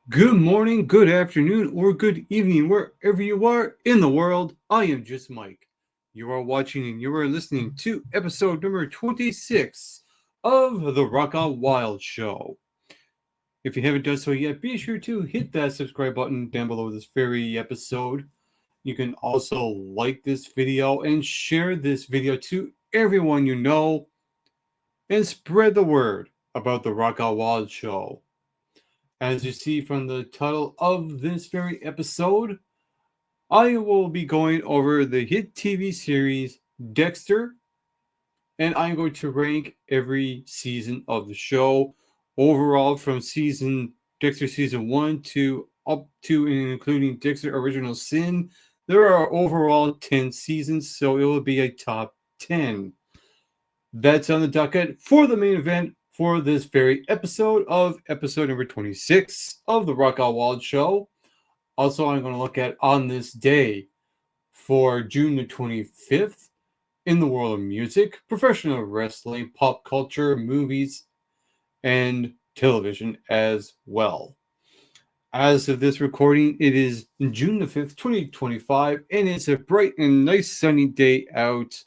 Good morning, good afternoon, or good evening, wherever you are in the world. I am just Mike. You are watching and you are listening to episode number 26 of the Rock On Wild Show. If you haven't done so yet, be sure to hit that subscribe button down below this very episode. You can also like this video and share this video to everyone you know and spread the word about the Rock On Wild Show. As you see from the title of this very episode, I will be going over the hit TV series Dexter, and I'm going to rank every season of the show overall from Dexter season 1 to up to and including Dexter Original Sin. There are overall 10 seasons, so it will be a top 10. That's on the docket for the main event for this very episode of episode number 26 of the Rock Out Wild Show. Also, I'm going to look at on this day for June the 25th in the world of music, professional wrestling, pop culture, movies, and television as well. As of this recording, it is June the 5th, 2025, and it's a bright and nice sunny day out.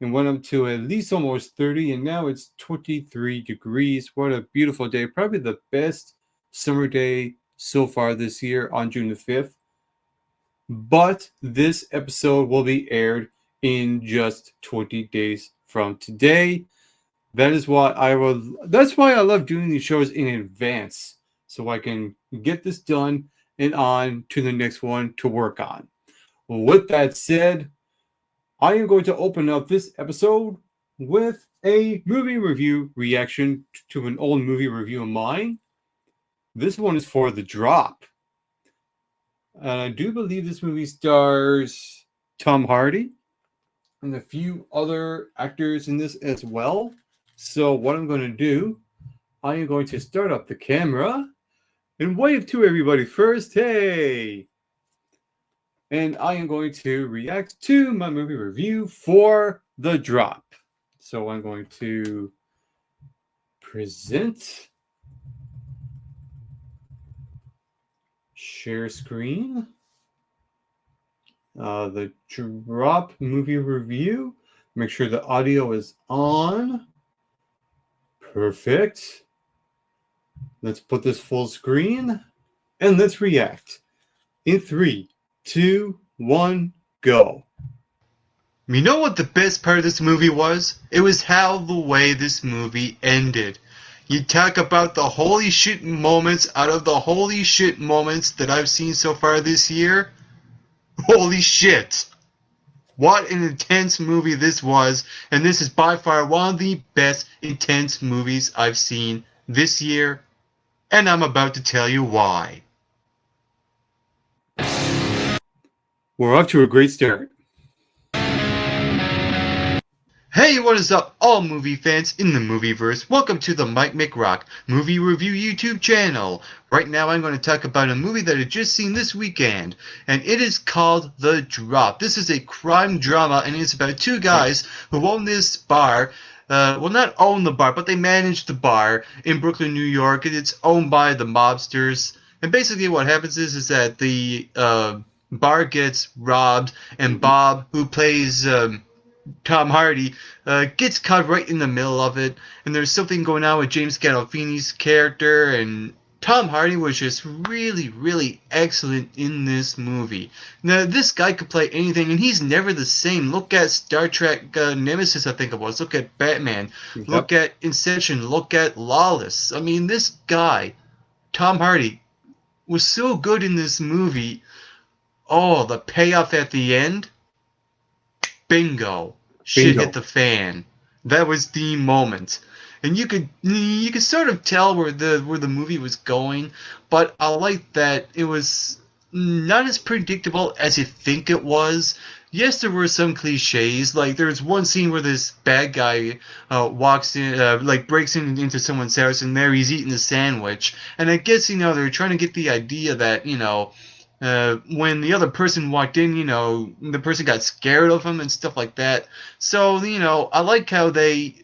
And went up to at least almost 30, and now it's 23 degrees. What a beautiful day. Probably the best summer day so far this year on June the 5th. But this episode will be aired in just 20 days from today. That's why I love doing these shows in advance, so I can get this done and on to the next one to work on. With that said, I am going to open up this episode with a movie review reaction to an old movie review of mine. This one is for The Drop. I do believe this movie stars Tom Hardy and a few other actors in this as well. So what I'm going to do, I am going to start up the camera and wave to everybody first. Hey! And I am going to react to my movie review for The Drop. So I'm going to present, share screen, The Drop movie review. Make sure the audio is on. Perfect. Let's put this full screen and let's react. In 3, 2, 1, go. You know what the best part of this movie was? It was how the way this movie ended. You talk about the holy shit moments out of the holy shit moments that I've seen so far this year. Holy shit! What an intense movie this was, and this is by far one of the best intense movies I've seen this year, and I'm about to tell you why. We're off to a great start. Hey, what is up, all movie fans in the movieverse? Welcome to the Mike McRock Movie Review YouTube channel. Right now I'm going to talk about a movie that I just seen this weekend, and it is called The Drop. This is a crime drama, and it's about two guys who own this bar. Well, not own the bar, but they manage the bar in Brooklyn, New York, and it's owned by the mobsters. And basically what happens is that the bar gets robbed, and Bob, who plays Tom Hardy, gets caught right in the middle of it, and there's something going on with James Gandolfini's character, and Tom Hardy was just really, really excellent in this movie. Now, this guy could play anything, and he's never the same. Look at Star Trek Nemesis, I think it was. Look at Batman. Yep. Look at Inception. Look at Lawless. I mean, this guy, Tom Hardy, was so good in this movie. Oh, the payoff at the end. Bingo. Shit hit the fan. That was the moment. And you could sort of tell where the movie was going, but I like that it was not as predictable as you think it was. Yes, there were some cliches. Like there's one scene where this bad guy walks in, like breaks into someone's house, and there he's eating a sandwich. And I guess they're trying to get the idea that when the other person walked in, the person got scared of him and stuff like that. So, I like how they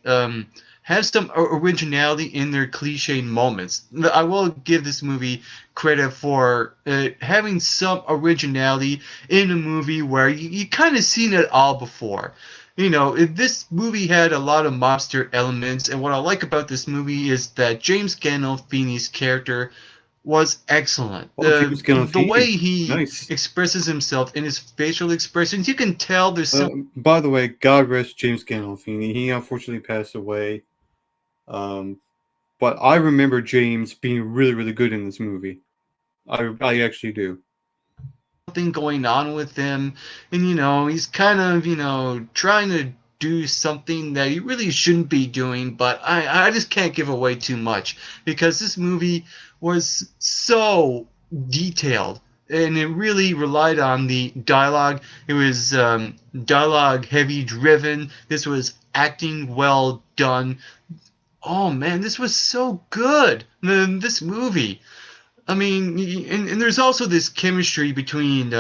have some originality in their cliche moments. I will give this movie credit for having some originality in a movie where you kind of seen it all before. You know, this movie had a lot of mobster elements, and what I like about this movie is that James Gandolfini's character was excellent. Oh, James The way Gandolfini. he Nice. expresses himself in his facial expressions, you can tell there's some. By the way, God rest James Gandolfini. He unfortunately passed away. Um, but I remember James being really, really good in this movie. I actually do. Something going on with him, and he's kind of trying to do something that he really shouldn't be doing, but I just can't give away too much because this movie was so detailed and it really relied on the dialogue. It was dialogue heavy driven. This was acting well done. Oh man, this was so good. This movie, I mean, and there's also this chemistry between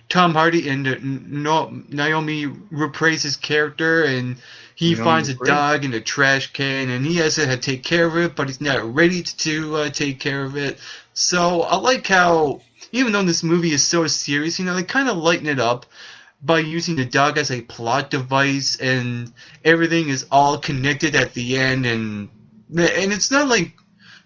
Tom Hardy and no, Naomi Rapace's character, and he You know, finds a great. dog in a trash can, and he has to take care of it, but he's not ready to take care of it. So I like how, even though this movie is so serious, they kind of lighten it up by using the dog as a plot device, and everything is all connected at the end, and it's not like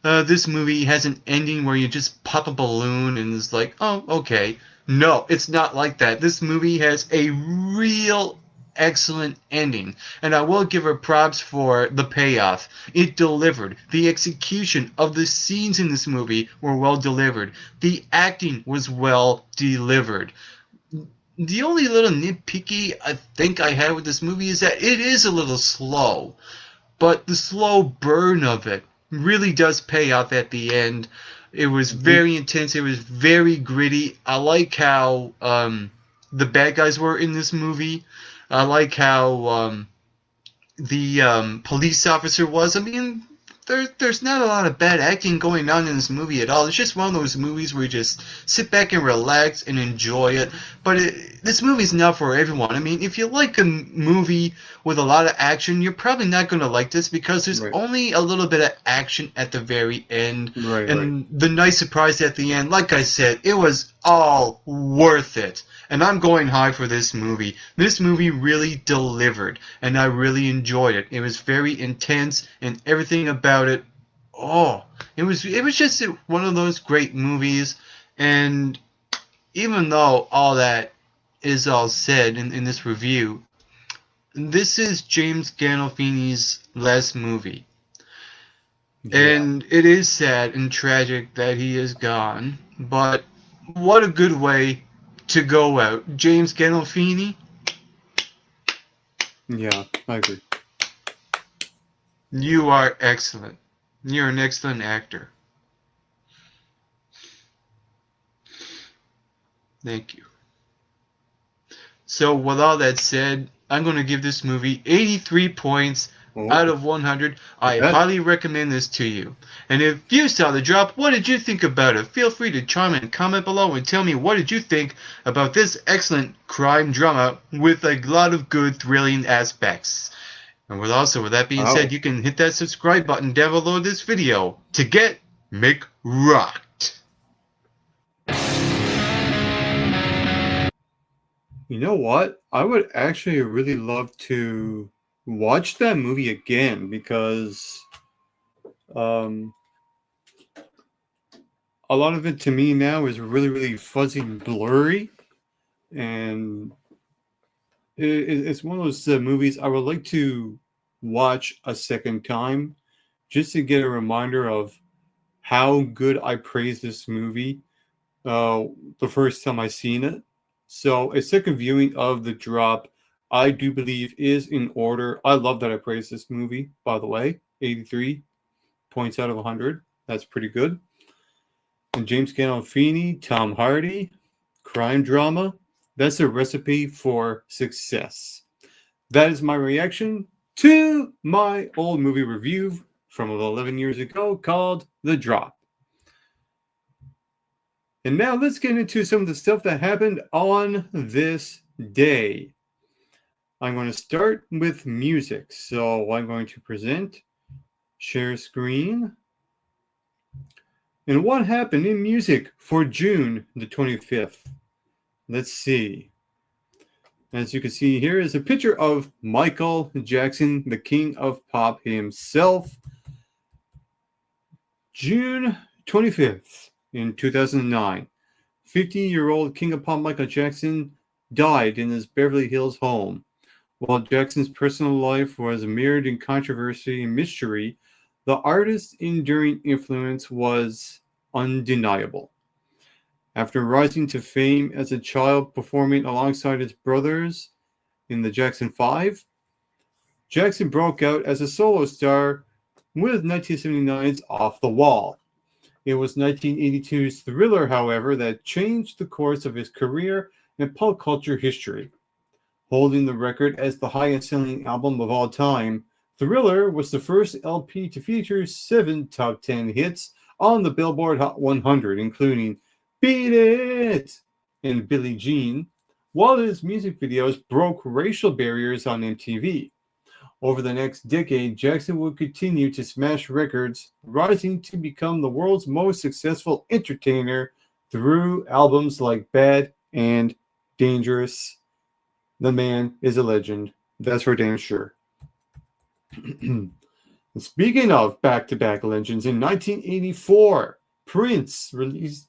this movie has an ending where you just pop a balloon and it's like, oh, okay. No, it's not like that. This movie has a real excellent ending, and I will give her props for the payoff. It delivered. The execution of the scenes in this movie were well delivered. The acting was well delivered. The only little nitpicky I think I had with this movie is that it is a little slow, but the slow burn of it really does pay off at the end. It was Mhm. very intense. It was very gritty. I like how the bad guys were in this movie. I like how the police officer was. I mean, there's not a lot of bad acting going on in this movie at all. It's just one of those movies where you just sit back and relax and enjoy it. But this movie's not for everyone. I mean, if you like a movie with a lot of action, you're probably not going to like this because there's Right, only a little bit of action at the very end. right, right. And the nice surprise at the end, like I said, it was all worth it. And I'm going high for this movie. This movie really delivered, and I really enjoyed it. It was very intense, and everything about it. Oh, it was just one of those great movies. And even though all that is all said in this review, this is James Gandolfini's last movie. Yeah, And it is sad and tragic that he is gone, but what a good way to go out. James Gandolfini, yeah, I agree. you are excellent. You're an excellent actor. Thank you. So, with all that said, I'm going to give this movie 83 points Oh, out of 100. I that highly recommend this to you. And if you saw the drop, what did you think about it? Feel free to chime in, comment below, and tell me what did you think about this excellent crime drama with a lot of good thrilling aspects. And with that being said, wow. you can hit that subscribe button down below this video to get McRocked. You know what? I would actually really love to watch that movie again because um, a lot of it to me now is really, really fuzzy and blurry, and it's one of those movies I would like to watch a second time just to get a reminder of how good I praised this movie uh, the first time I seen it. So a second viewing of The Drop, I do believe is in order. I love that I praised this movie, by the way. 83 points out of 100. That's pretty good. And James Gandolfini, Tom Hardy, crime drama. That's a recipe for success. That is my reaction to my old movie review from 11 years ago called The Drop. And now let's get into some of the stuff that happened on this day. I'm going to start with music. So I'm going to present Share screen. And what happened in music for June the 25th? Let's see. As you can see here is a picture of Michael Jackson, the king of pop himself. June 25th in 2009. 50-year-old king of pop Michael Jackson died in his Beverly Hills home. While Jackson's personal life was mired in controversy and mystery, the artist's enduring influence was undeniable. After rising to fame as a child performing alongside his brothers in the Jackson 5, Jackson broke out as a solo star with 1979's Off the Wall. It was 1982's Thriller, however, that changed the course of his career and pop culture history. Holding the record as the highest-selling album of all time, Thriller was the first LP to feature 7 top 10 hits on the Billboard Hot 100, including Beat It and Billie Jean, while his music videos broke racial barriers on MTV. Over the next decade, Jackson would continue to smash records, rising to become the world's most successful entertainer through albums like Bad and Dangerous. The man is a legend. That's for damn sure. Speaking of back-to-back legends, in 1984, Prince released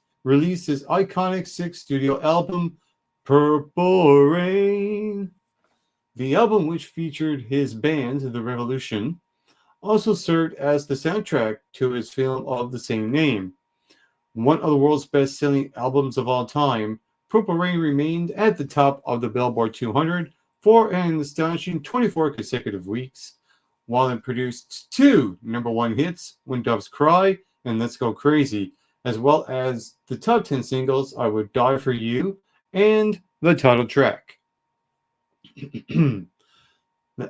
his iconic 6th studio album, Purple Rain. The album, which featured his band, The Revolution, also served as the soundtrack to his film of the same name. One of the world's best-selling albums of all time, Purple Rain remained at the top of the Billboard 200 for an astonishing 24 consecutive weeks, while it produced 2 number-1 hits, When Doves Cry and Let's Go Crazy, as well as the top 10 singles, I Would Die For You and the title track. The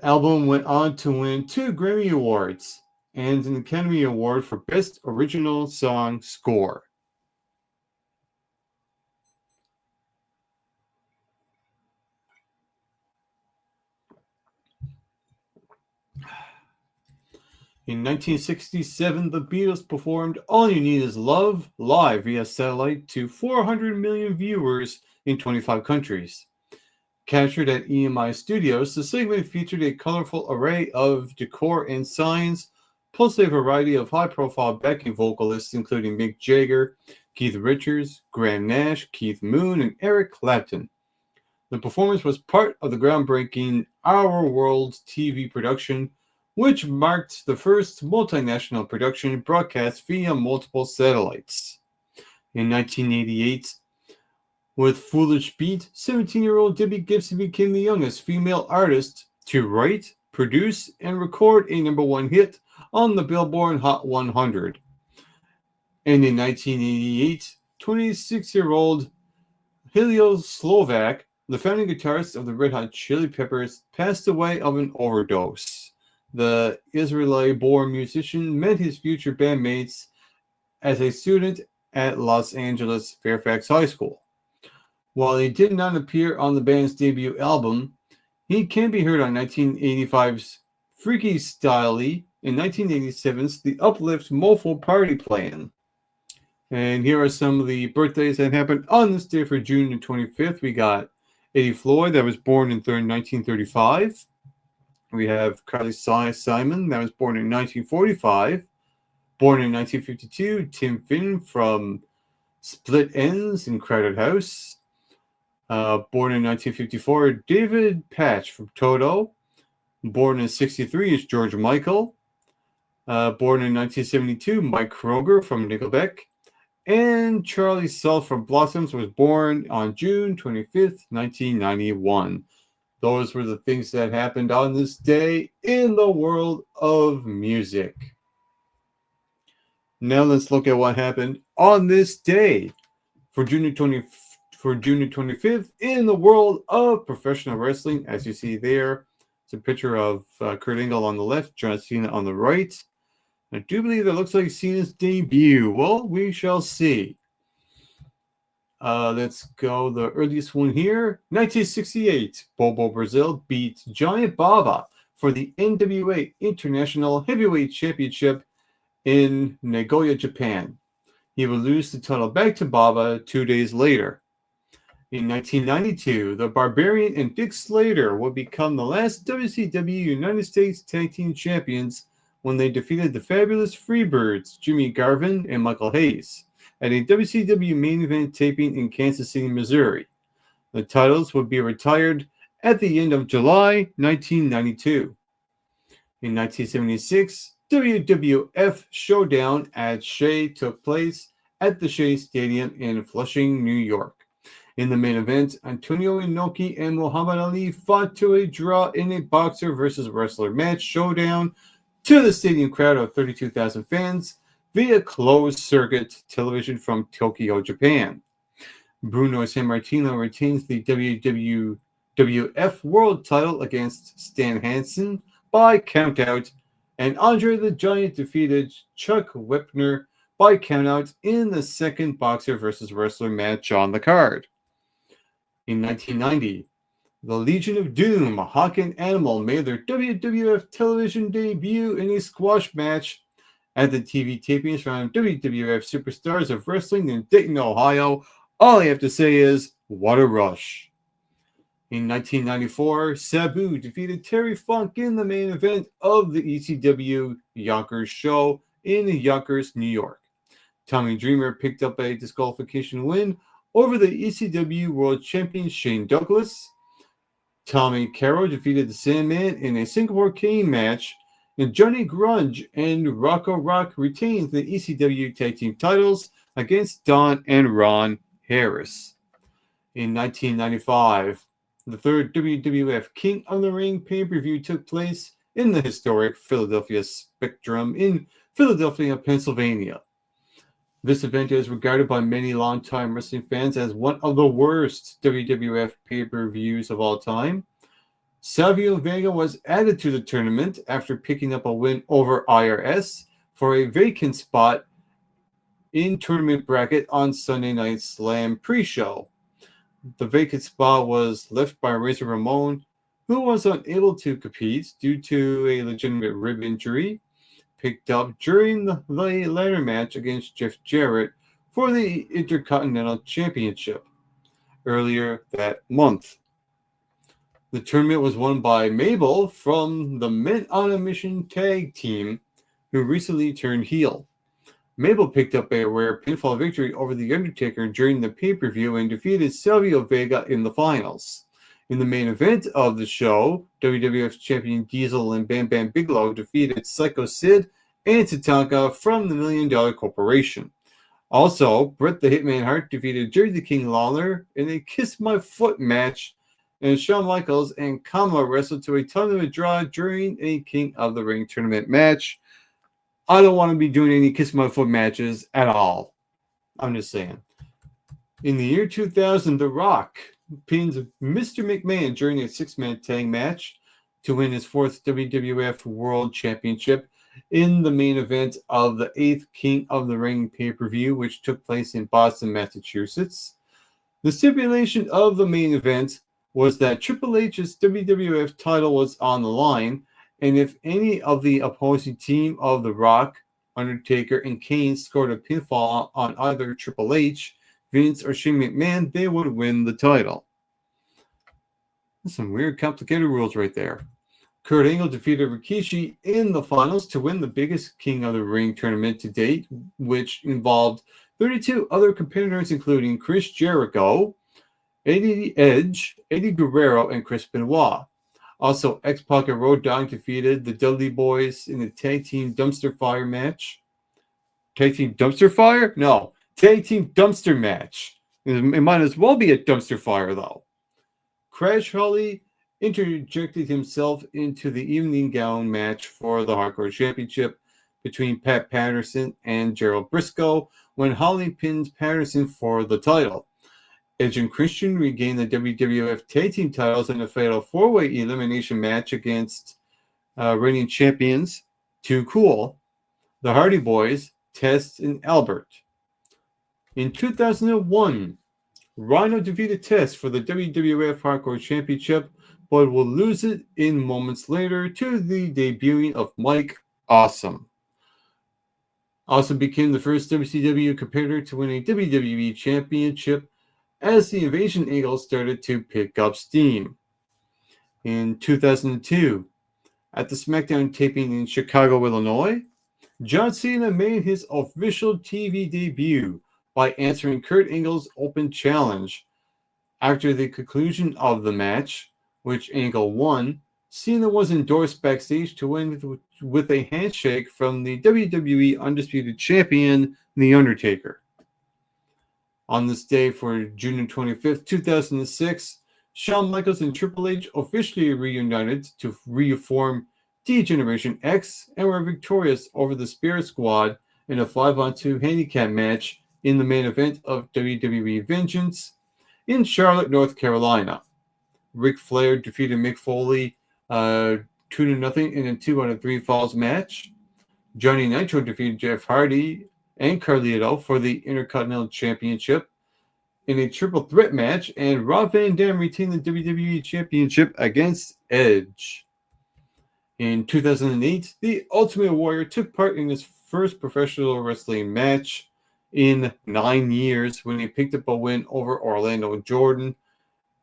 album went on to win 2 Grammy Awards and an Academy Award for Best Original Song Score. In 1967, the Beatles performed All You Need Is Love live via satellite to 400 million viewers in 25 countries. Captured at EMI Studios, the segment featured a colorful array of decor and signs, plus a variety of high-profile backing vocalists including Mick Jagger, Keith Richards, Graham Nash, Keith Moon, and Eric Clapton. The performance was part of the groundbreaking Our World TV production, which marked the first multinational production broadcast via multiple satellites. In 1988, with Foolish Beat, 17-year-old Debbie Gibson became the youngest female artist to write, produce, and record a number-1 hit on the Billboard Hot 100. And in 1988, 26-year-old Helio Slovak, the founding guitarist of the Red Hot Chili Peppers, passed away of an overdose. The Israeli-born musician met his future bandmates as a student at Los Angeles Fairfax High School. While he did not appear on the band's debut album, he can be heard on 1985's Freaky Styley and 1987's The Uplift Mofo Party Plan. And here are some of the birthdays that happened on this day for June the 25th. We got Eddie Floyd, that was born in 1935. We have Carly Simon, that was born in 1945. Born in 1952, Tim Finn from Split Ends and Crowded House. Born in 1954, David Patch from Toto. Born in 1963 is George Michael. Born in 1972, Mike Kroger from Nickelback. And Charlie Self from Blossoms was born on June 25th, 1991. Those were the things that happened on this day in the world of music. Now let's look at what happened on this day for June 25th in the world of professional wrestling. As you see there, it's a picture of Kurt Angle on the left, John Cena on the right. I do believe that looks like Cena's debut. Well, we shall see. Let's go the earliest one here. 1968, Bobo Brazil beat Giant Baba for the NWA International Heavyweight Championship in Nagoya, Japan. He would lose the title back to Baba 2 days later. In 1992, the Barbarian and Dick Slater would become the last WCW United States Tag Team Champions when they defeated the Fabulous Freebirds, Jimmy Garvin and Michael Hayes, at a WCW main event taping in Kansas City, Missouri. The titles would be retired at the end of July 1992. In 1976, WWF Showdown at Shea took place at the Shea Stadium in Flushing, New York. In the main event, Antonio Inoki and Muhammad Ali fought to a draw in a boxer versus wrestler match showdown to the stadium crowd of 32,000 fans via closed circuit television from Tokyo, Japan. Bruno Sammartino retains the WWF World title against Stan Hansen by countout, and Andre the Giant defeated Chuck Wepner by countout in the second boxer versus wrestler match on the card. In 1990, the Legion of Doom, Hawk and Animal, made their WWF television debut in a squash match at the TV tapings from WWF Superstars of Wrestling in Dayton, Ohio. All I have to say is, what a rush. In 1994, Sabu defeated Terry Funk in the main event of the ECW Yonkers show in Yonkers, New York. Tommy Dreamer picked up a disqualification win over the ECW World Champion Shane Douglas. Tommy Caro defeated the Sandman in a Singapore cane match, and Johnny Grunge and Rocco Rock retained the ECW Tag Team titles against Don and Ron Harris. In 1995, the third WWF King of the Ring pay-per-view took place in the historic Philadelphia Spectrum in Philadelphia, Pennsylvania. This event is regarded by many longtime wrestling fans as one of the worst WWF pay-per-views of all time. Savio Vega was added to the tournament after picking up a win over IRS for a vacant spot in tournament bracket on Sunday Night Slam pre-show. The vacant spot was left by Razor Ramon, who was unable to compete due to a legitimate rib injury picked up during the ladder match against Jeff Jarrett for the Intercontinental Championship earlier that month. The tournament was won by Mabel from the Men on a Mission tag team, who recently turned heel. Mabel picked up a rare pinfall victory over The Undertaker during the pay-per-view and defeated Savio Vega in the finals. In the main event of the show, WWF champion Diesel and Bam Bam Bigelow defeated Psycho Sid and Tatanka from the $1 Million Corporation. Also, Bret the Hitman Hart defeated Jerry the King Lawler in a Kiss My Foot match, and Shawn Michaels and Kama wrestled to a tournament draw during a King of the Ring tournament match. I don't want to be doing any Kiss My Foot matches at all. I'm just saying. In the year 2000, The Rock pins Mr. McMahon during a six-man tag match to win his fourth WWF World Championship in the main event of the 8th King of the Ring pay-per-view, which took place in Boston, Massachusetts. The stipulation of the main event was that Triple H's WWF title was on the line, and if any of the opposing team of The Rock, Undertaker, and Kane scored a pinfall on either Triple H, Vince, or Shane McMahon, they would win the title. That's some weird, complicated rules right there. Kurt Angle defeated Rikishi in the finals to win the biggest King of the Ring tournament to date, which involved 32 other competitors, including Chris Jericho, Eddie Edge, Eddie Guerrero, and Chris Benoit. Also, X-Pac and Road Dogg defeated the Dudley Boys in the Tag Team Dumpster Fire match. Tag Team Dumpster Fire? No. Tag Team Dumpster match. It might as well be a dumpster fire, though. Crash Holly interjected himself into the evening gown match for the Hardcore Championship between Pat Patterson and Gerald Briscoe when Holly pins Patterson for the title. Edge and Christian regained the WWF Tag Team titles in a fatal four-way elimination match against reigning champions Too Cool, the Hardy Boys, Test, and Albert. In 2001, Rhino defeated Test for the WWF Hardcore Championship but will lose it in moments later to the debuting of Mike Awesome. Awesome became the first WCW competitor to win a WWE Championship as the Invasion angle started to pick up steam. In 2002, at the SmackDown taping in Chicago, Illinois, John Cena made his official TV debut by answering Kurt Angle's open challenge. After the conclusion of the match, which Angle won, Cena was endorsed backstage to win with a handshake from the WWE Undisputed Champion, The Undertaker. On this day for June 25th, 2006, Shawn Michaels and Triple H officially reunited to reform D-Generation X and were victorious over the Spirit Squad in a 5-on-2 handicap match in the main event of WWE Vengeance in Charlotte, North Carolina. Ric Flair defeated Mick Foley 2-0 in a 2-out-of-3 falls match. Johnny Nitro defeated Jeff Hardy and Carlito for the Intercontinental Championship in a triple threat match, and Rob Van Dam retained the WWE Championship against Edge. In 2008, the Ultimate Warrior took part in his first professional wrestling match in 9 years when he picked up a win over Orlando Jordan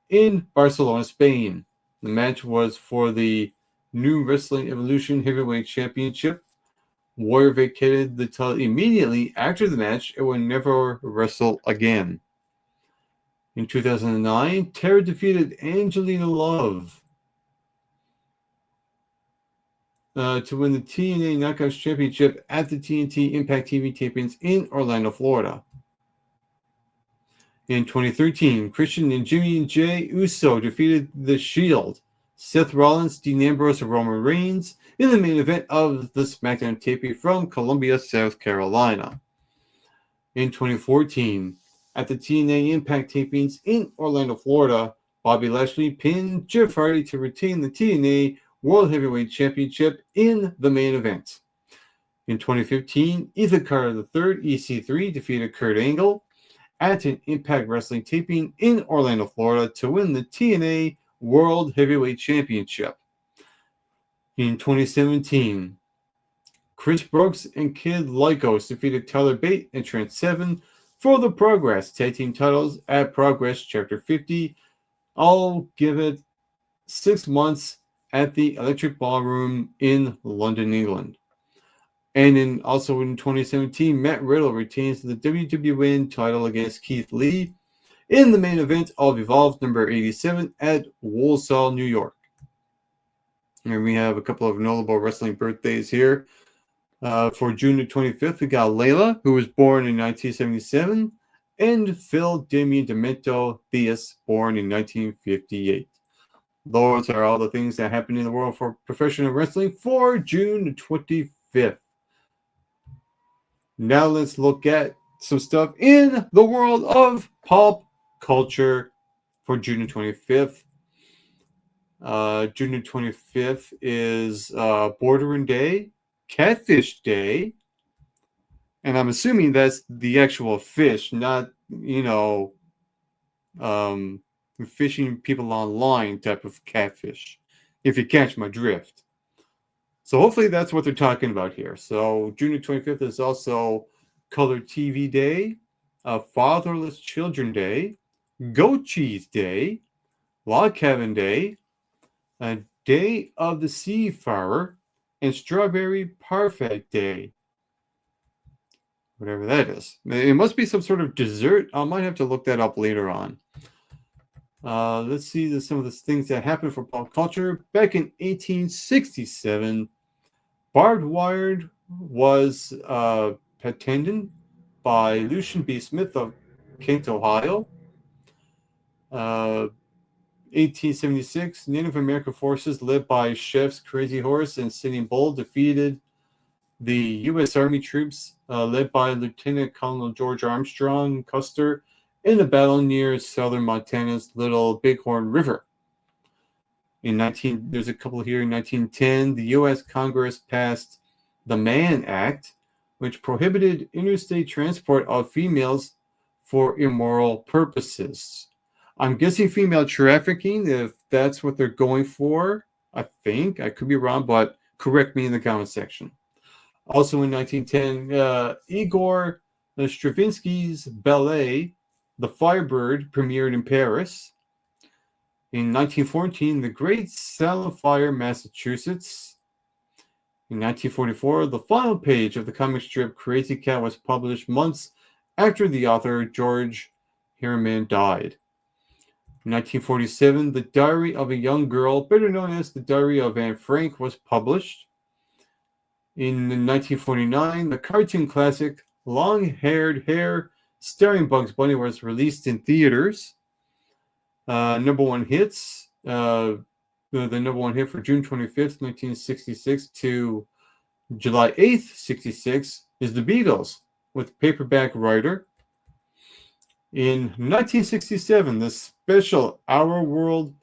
in Barcelona, Spain. The match was for the New Wrestling Evolution Heavyweight Championship. Warrior vacated the title immediately after the match and would never wrestle again. In 2009, Tara defeated Angelina Love to win the TNA Knockouts Championship at the TNT Impact TV tapings in Orlando, Florida. In 2013, Christian and Jimmy and Jay Uso defeated The Shield, Seth Rollins, Dean Ambrose, and Roman Reigns in the main event of the SmackDown taping from Columbia, South Carolina. In 2014, at the TNA Impact tapings in Orlando, Florida, Bobby Lashley pinned Jeff Hardy to retain the TNA World Heavyweight Championship in the main event. In 2015, Ethan Carter III, EC3, defeated Kurt Angle at an Impact Wrestling taping in Orlando, Florida to win the TNA World Heavyweight Championship. In 2017, Chris Brooks and Kid Lycos defeated Tyler Bate and Trent Seven for the Progress Tag Team titles at Progress Chapter 50. I'll give it 6 months at the Electric Ballroom in London, England. And also in 2017, Matt Riddle retains the WWE title against Keith Lee in the main event of Evolve number 87 at Walsall, New York. And we have a couple of notable wrestling birthdays here. For June the 25th, we got Layla, who was born in 1977, and Phil Damien Demento Theus, born in 1958. Those are all the things that happened in the world for professional wrestling for June the 25th. Now let's look at some stuff in the world of pop culture for June the 25th. June the 25th is Bordering Day, Catfish Day, and I'm assuming that's the actual fish, not, fishing people online type of catfish, if you catch my drift. So hopefully that's what they're talking about here. So June the 25th is also Color TV Day, Fatherless Children Day, Goat Cheese Day, Log Cabin Day, a Day of the Seafarer, and Strawberry Parfait Day. Whatever that is. It must be some sort of dessert. I might have to look that up later on. Let's see some of the things that happened for pop culture. Back in 1867, Barbed Wire was patented by Lucian B. Smith of Kent, Ohio. 1876, Native American forces led by Chefs Crazy Horse and Sitting Bull defeated the U.S. Army troops led by Lieutenant Colonel George Armstrong Custer in a battle near southern Montana's Little Bighorn River. There's a couple here. In 1910, the U.S. Congress passed the Mann Act, which prohibited interstate transport of females for immoral purposes. I'm guessing female trafficking, if that's what they're going for. I think. I could be wrong, but correct me in the comment section. Also in 1910, Igor Stravinsky's ballet, The Firebird, premiered in Paris. In 1914, The Great Salem Fire, Massachusetts. In 1944, the final page of the comic strip Crazy Cat was published months after the author George Herriman died. In 1947, The Diary of a Young Girl, better known as The Diary of Anne Frank, was published. In 1949, the cartoon classic Long-Haired Hare, starring Bugs Bunny, was released in theaters. Number one hits. The number one hit for June 25th, 1966 to July 8th, 66 is The Beatles with Paperback Writer. In 1967, the special Our World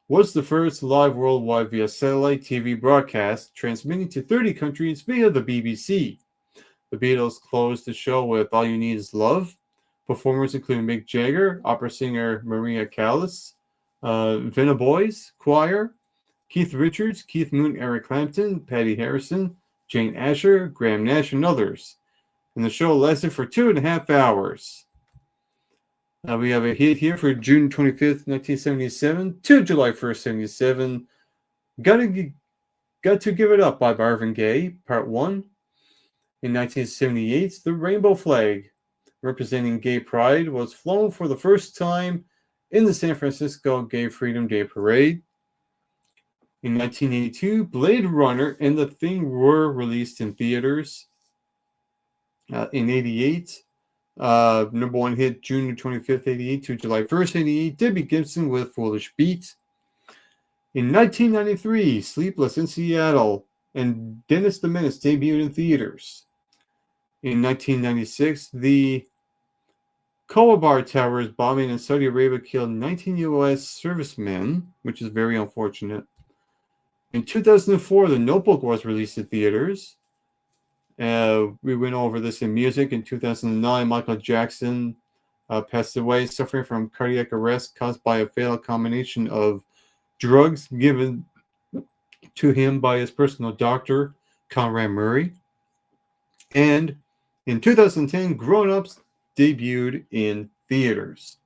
was the first live worldwide via satellite TV broadcast, transmitting to 30 countries via the BBC. The Beatles closed the show with All You Need Is Love. Performers including Mick Jagger, opera singer Maria Callas, Vienna Boys Choir, Keith Richards, Keith Moon, Eric Clapton, Patty Harrison, Jane Asher, Graham Nash, and others. And the show lasted for 2.5 hours. We have a hit here for June 25th, 1977 to July 1st, 77. Got to Give It Up by Marvin Gaye, Part 1. In 1978, the rainbow flag representing gay pride was flown for the first time in the San Francisco Gay Freedom Day Parade. In 1982, Blade Runner and The Thing were released in theaters. In 88, number one hit June 25th, 88 to July 1st, 88, Debbie Gibson with Foolish Beat. In 1993, Sleepless in Seattle and Dennis the Menace debuted in theaters. In 1996, the Kobar Towers bombing in Saudi Arabia killed 19 U.S. servicemen, which is very unfortunate. In 2004, The Notebook was released in theaters. We went over this in music. In 2009, Michael Jackson passed away, suffering from cardiac arrest caused by a fatal combination of drugs given to him by his personal doctor, Conrad Murray. And in 2010, Grown Ups debuted in theaters.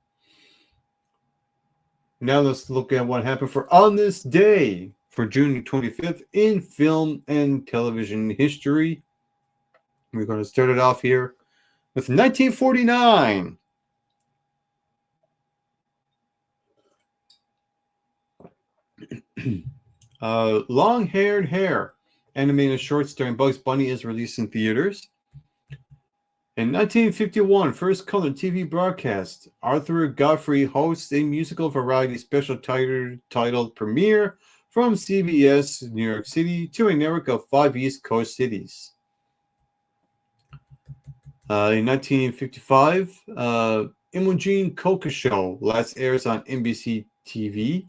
Now let's look at what happened for On This Day for June 25th in film and television history. We're going to start it off here with 1949. Long-Haired Hare, animated short starring Bugs Bunny, is released in theaters. In 1951, first color TV broadcast, Arthur Godfrey hosts a musical variety special titled Premiere from CBS New York City to a network of 5 East Coast cities. In 1955, Imogen Coca Show last airs on NBC TV.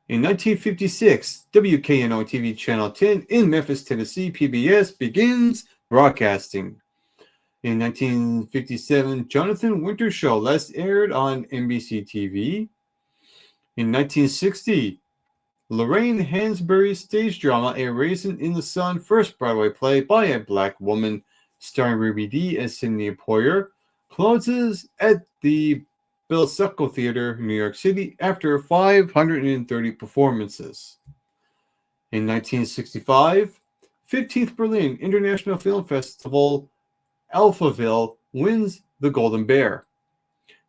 In 1956, WKNO TV Channel 10 in Memphis, Tennessee, PBS begins broadcasting. In 1957, Jonathan Winter Show last aired on NBC TV. In 1960, Lorraine Hansberry's stage drama A Raisin in the Sun, first Broadway play by a black woman, starring Ruby Dee as Sidney Poyer, closes at the Bill Succo Theater, New York City, after 530 performances. In 1965, 15th Berlin International Film Festival, Alphaville wins the Golden Bear.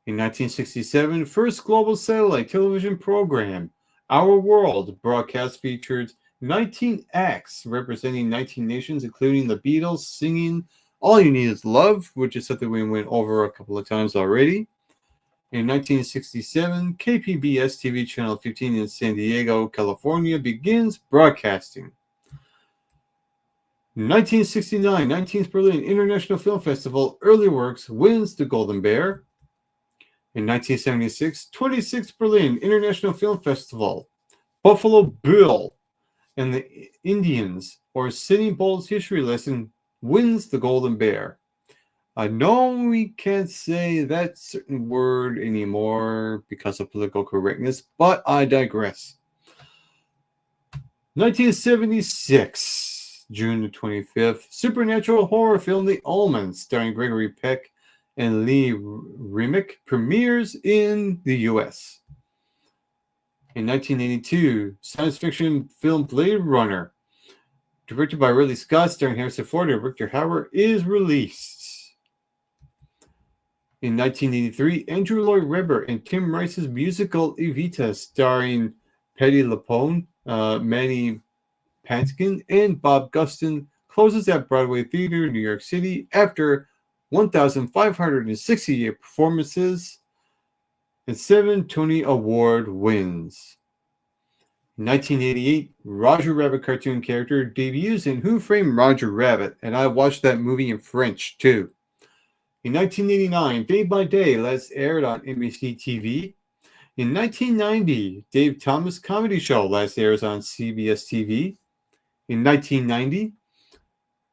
In 1967, first global satellite television program, Our World, broadcast featured 19 acts representing 19 nations, including the Beatles singing All You Need Is Love, which is something we went over a couple of times already. In 1967, KPBS TV Channel 15 in San Diego, California begins broadcasting. In 1969, 19th Berlin International Film Festival, Early Works wins the Golden Bear. In 1976, 26th Berlin International Film Festival, Buffalo Bill and the Indians, or Sitting Bull's History Lesson, wins the Golden Bear. I know we can't say that certain word anymore because of political correctness, but I digress. 1976, June the 25th, supernatural horror film The Omen, starring Gregory Peck and Lee Remick, premieres in the US. In 1982, science fiction film Blade Runner, directed by Ridley Scott, starring Harrison Ford and Rutger Hauer, is released. In 1983, Andrew Lloyd Webber and Tim Rice's musical Evita, starring Patti LuPone, Manny Patinkin, and Bob Guston, closes at Broadway Theater, New York City, after 1,568 performances and 7 Tony Award wins. In 1988, Roger Rabbit cartoon character debuts in Who Framed Roger Rabbit, and I watched that movie in French too. In 1989, Day by Day last aired on NBC TV. In 1990, Dave Thomas Comedy Show last airs on CBS TV. In 1990,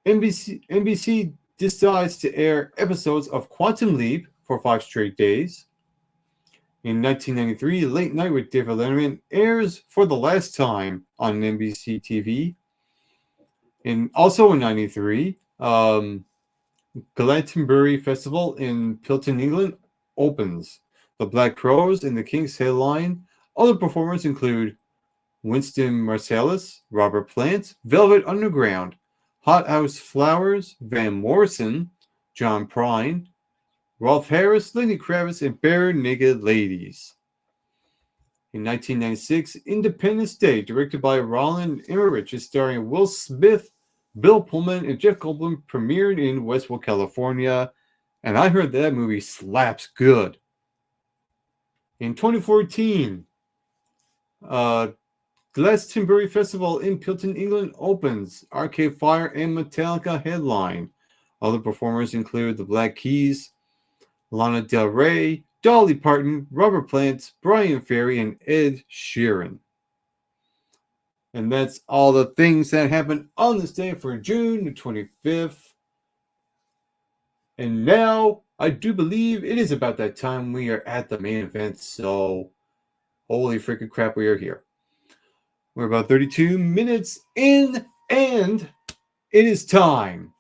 NBC decides to air episodes of Quantum Leap for 5 straight days. In 1993, Late Night with David Letterman airs for the last time on NBC TV. And also in 93, Glastonbury Festival in Pilton, England opens. The Black Crows and the King's headline. Other performers include Winston Marsalis, Robert Plant, Velvet Underground, Hothouse Flowers, Van Morrison, John Prine, Rolf Harris, Lenny Kravitz, and Bare Naked Ladies. In 1996, Independence Day, directed by Roland Emmerich, is starring Will Smith, Bill Pullman, and Jeff Goldblum, premiered in Westwood, California, and I heard that movie slaps good. In 2014, Glastonbury Festival in Pilton, England opens. Arcade Fire and Metallica headline. Other performers include the Black Keys, Lana Del Rey, Dolly Parton, Robert Plant, Brian Ferry, and Ed Sheeran. And that's all the things that happened on this day for June the 25th. And now, I do believe it is about that time we are at the main event, so holy freaking crap, we are here. We're about 32 minutes in, and it is time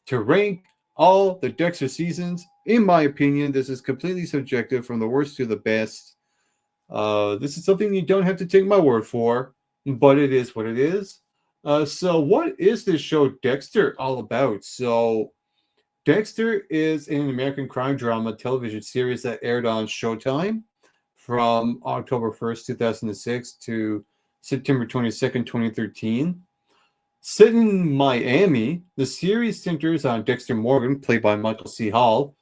to rank all the Dexter seasons. In my opinion, this is completely subjective from the worst to the best. This is something you don't have to take my word for, but it is what it is. So what is this show Dexter all about? So Dexter is an American crime drama television series that aired on Showtime from October 1st, 2006 to September 22nd, 2013. Set in Miami, the series centers on Dexter Morgan, played by Michael C. Hall,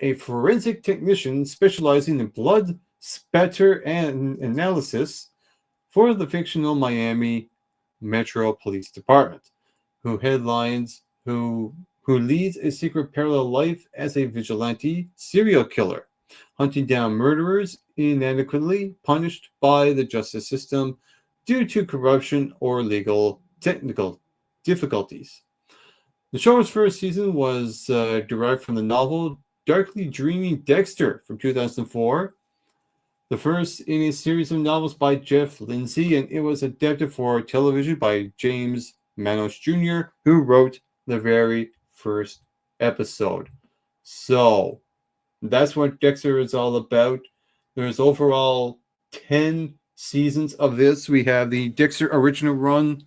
a forensic technician specializing in blood spatter and analysis for the fictional Miami Metro Police Department, who leads a secret parallel life as a vigilante serial killer, hunting down murderers inadequately punished by the justice system due to corruption or legal technical difficulties. The show's first season was derived from the novel Darkly Dreaming Dexter from 2004, the first in a series of novels by Jeff Lindsay, and it was adapted for television by James Manos Jr., who wrote the very first episode. So, that's what Dexter is all about. There's overall 10 seasons of this. We have the Dexter original run,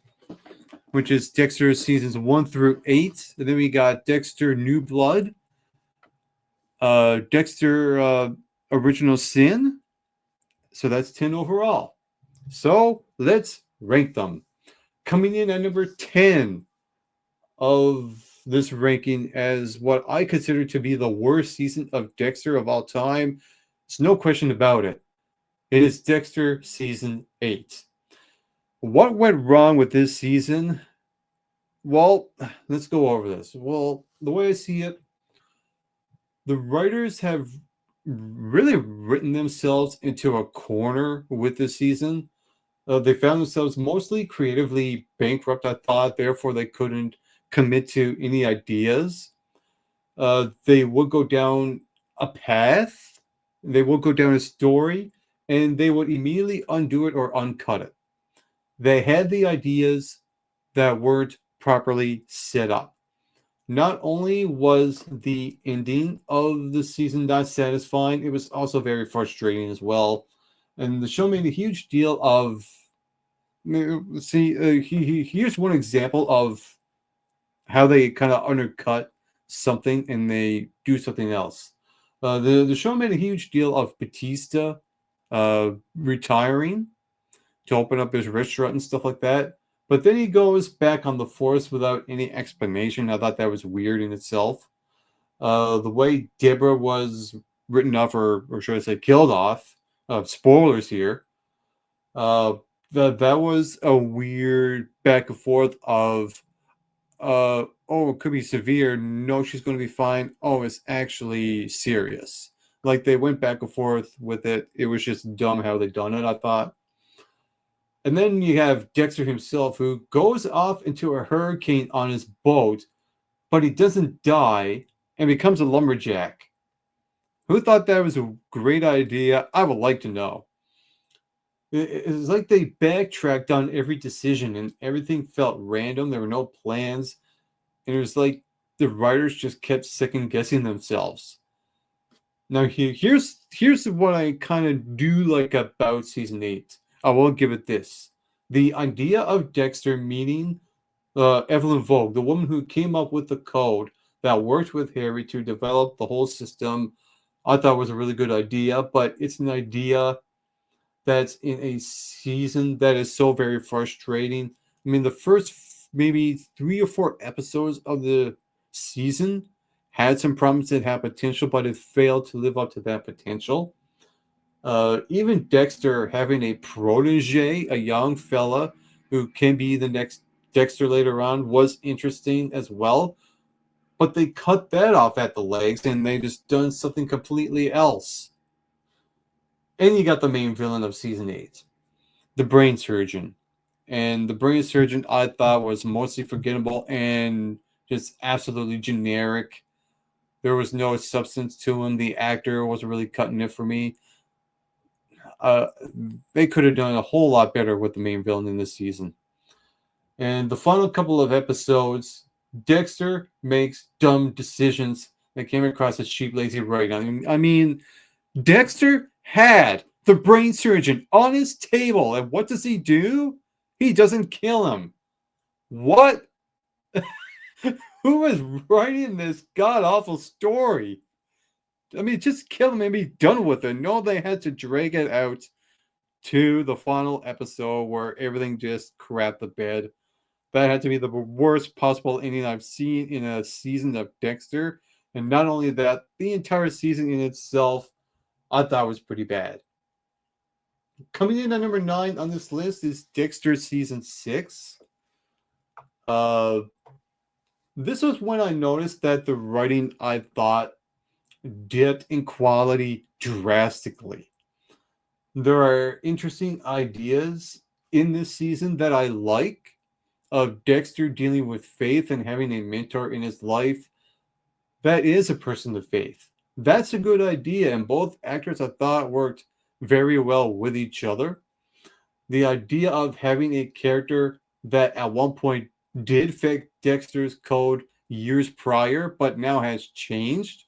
which is Dexter seasons 1 through 8. And then we got Dexter New Blood, Dexter Original Sin. So that's 10 overall. So let's rank them. Coming in at number 10 of this ranking as what I consider to be the worst season of Dexter of all time. There's no question about it. It is Dexter Season 8. What went wrong with this season? Well, let's go over this. Well, the way I see it, the writers have really written themselves into a corner with this season. They found themselves mostly creatively bankrupt, I thought, therefore they couldn't commit to any ideas. They would go down a path, they would go down a story, and they would immediately undo it or uncut it. They had the ideas that weren't properly set up. Not only was the ending of the season not satisfying, it was also very frustrating as well. And the show made a huge deal of. Here's one example of how they kind of undercut something and they do something else. The show made a huge deal of Batista retiring to open up his restaurant and stuff like that. But then he goes back on the force without any explanation. I thought that was weird in itself. The way Deborah was written off, or should I say, killed off. Spoilers here. Uh, that was a weird back and forth of, oh, it could be severe. No, she's going to be fine. Oh, it's actually serious. Like they went back and forth with it. It was just dumb how they done it, I thought. And then you have Dexter himself, who goes off into a hurricane on his boat, but he doesn't die and becomes a lumberjack. Who thought that was a great idea? I would like to know. It's like they backtracked on every decision and everything felt random. There were no plans. And it was like the writers just kept second guessing themselves. Now, here's what I kind of do like about season 8. I will give it this. The idea of Dexter meeting Evelyn Vogue, the woman who came up with the code that worked with Harry to develop the whole system, I thought was a really good idea, but it's an idea that's in a season that is so very frustrating. I mean, the first maybe 3 or 4 episodes of the season had some problems that had potential, but it failed to live up to that potential. Even Dexter having a protege, a young fella who can be the next Dexter later on, was interesting as well. But they cut that off at the legs and they just done something completely else. And you got the main villain of season 8, the brain surgeon. And the brain surgeon I thought was mostly forgettable and just absolutely generic. There was no substance to him. The actor wasn't really cutting it for me. Uh, they could have done a whole lot better with the main villain in this season. And the final couple of episodes, Dexter makes dumb decisions that came across as cheap, lazy writing. I mean, Dexter had the brain surgeon on his table, and what does he do? He doesn't kill him. What? Who is writing this god awful story? I mean, just kill him and be done with it. No, they had to drag it out to the final episode where everything just crapped the bed. That had to be the worst possible ending I've seen in a season of Dexter. And not only that, the entire season in itself, I thought was pretty bad. Coming in at number 9 on this list is Dexter season 6. This was when I noticed that the writing, I thought, dipped in quality drastically. There are interesting ideas in this season that I like, of Dexter dealing with faith and having a mentor in his life that is a person of faith. That's a good idea, and both actors I thought worked very well with each other. The idea of having a character that at one point did fake Dexter's code years prior, but now has changed,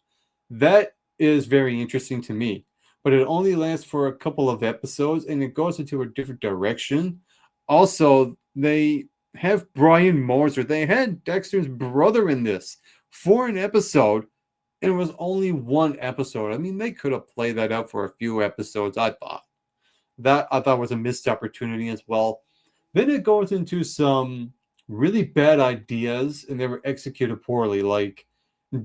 that is very interesting to me. But it only lasts for a couple of episodes and it goes into a different direction. Also, they have Brian Moser. They had Dexter's brother in this for an episode, and it was only one episode. I mean, they could have played that out for a few episodes, I thought. That I thought was a missed opportunity as well. Then it goes into some really bad ideas, and they were executed poorly, like